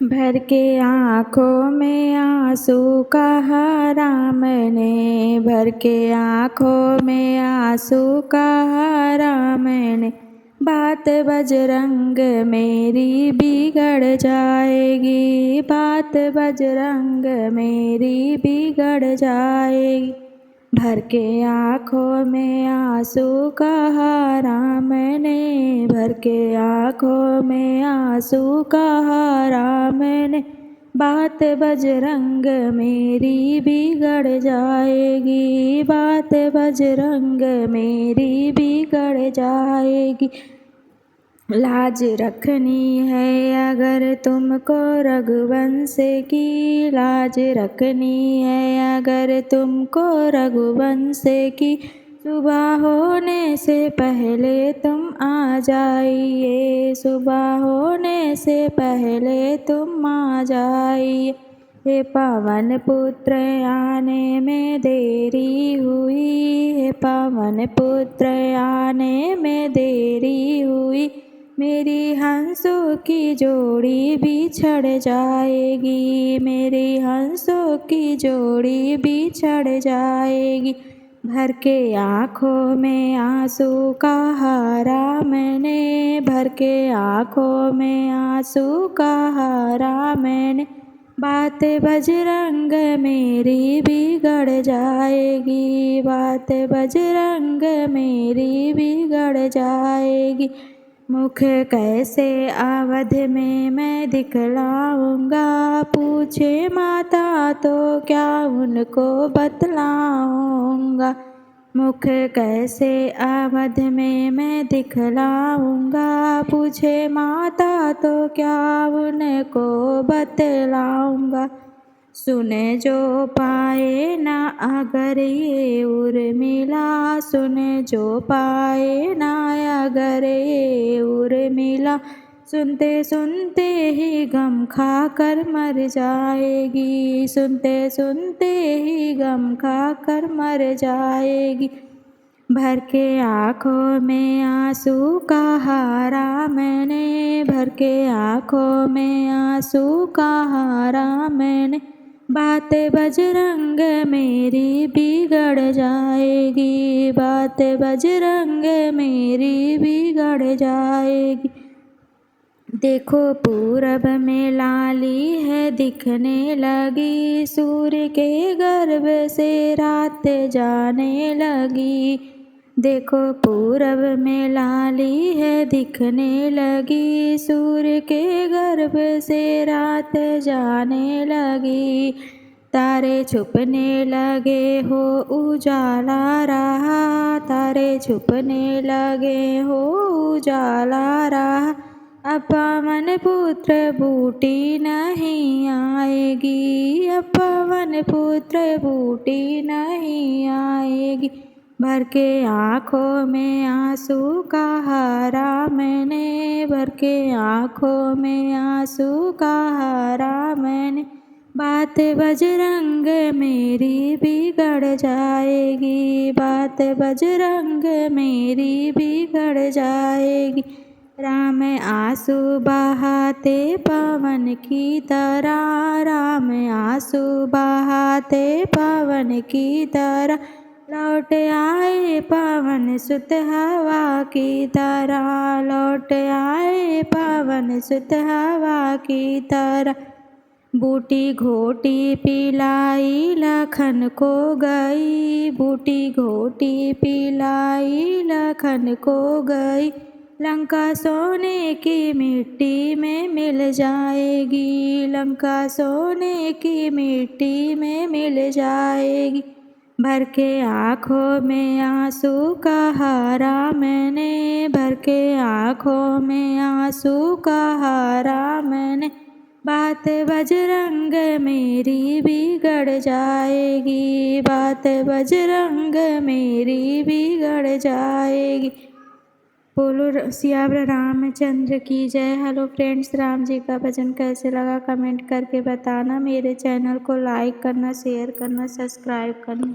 भर के आँखों में आंसू कहा राम ने, भर के आँखों में आंसू कहा राम ने। बात बजरंग मेरी बिगड़ जाएगी, बात बजरंग मेरी बिगड़ जाएगी। भर के आँखों में आंसू कहा राम ने, भर के आँखों में आंसू कहा राम ने। बात बजरंग मेरी बिगड़ जाएगी, बात बजरंग मेरी बिगड़ जाएगी। लाज रखनी है अगर तुमको रघुवंश की, लाज रखनी है अगर तुमको रघुवंश की। सुबह होने से पहले तुम आ जाइए, सुबह होने से पहले तुम आ जाइए। हे पवन पुत्र आने में देरी हुई, हे पवन पुत्र आने में देरी हुई। मेरी हंसों की जोड़ी बिछड़ जाएगी, मेरी हंसों की जोड़ी बिछड़ जाएगी। भर के आँखों में आंसू कहा राम ने, भर के आँखों में आंसू कहा राम ने। बात बजरंग मेरी बिगड़ जाएगी, बात बजरंग मेरी बिगड़ जाएगी। मुख कैसे अवध में मैं दिखलाऊंगा, पूछे माता तो क्या उनको बतलाऊंगा। मुख कैसे अवध में मैं दिखलाऊंगा, पूछे माता तो क्या उनको बतलाऊंगा। सुने जो पाए ना अगर ये उर्मिला, सुने जो पाए ना अगर ये उर्मिला। सुनते सुनते ही गम खा कर मर जाएगी, सुनते सुनते ही गम खा कर मर जाएगी। भर के आँखों में आंसू कहा राम ने, भर के आँखों में आंसू कहा राम ने। बात बजरंग मेरी बिगड़ जाएगी, बात बजरंग मेरी बिगड़ जाएगी। देखो पूरब में लाली है दिखने लगी, सूर्य के गर्भ से रात जाने लगी। देखो पूरब में लाली है दिखने लगी, सूर्य के गर्भ से रात जाने लगी। तारे छुपने लगे हो उजाला रहा, तारे छुपने लगे हो उजाला रहा। अब पवन पुत्र बूटी नहीं आएगी, अब पवन पुत्र बूटी नहीं आएगी। भर के आँखों में आंसू कहा राम ने, भर के आँखों में आंसू कहा राम ने। बात बजरंग मेरी बिगड़ जाएगी, बात बजरंग मेरी बिगड़ जाएगी। राम आंसू बहाते पवन की तरह, राम आंसू बहाते पवन की तरह। लौट आए पवन सुत हवा की तरह, लौट आए पवन सुत हवा की तरह। बूटी घोटी पिलाई लखन को गई, बूटी घोटी पिलाई लखन को गई। लंका सोने की मिट्टी में मिल जाएगी, लंका सोने की मिट्टी में मिल जाएगी। भर के आँखों में आंसू कहा राम ने, भर के आँखों में आंसू कहा राम ने। बात बजरंग मेरी बिगड़ जाएगी, बात बजरंग मेरी बिगड़ जाएगी। बोलो सियावर रामचंद्र की जय। हेलो फ्रेंड्स, राम जी का भजन कैसे लगा कमेंट करके बताना। मेरे चैनल को लाइक करना, शेयर करना, सब्सक्राइब करना।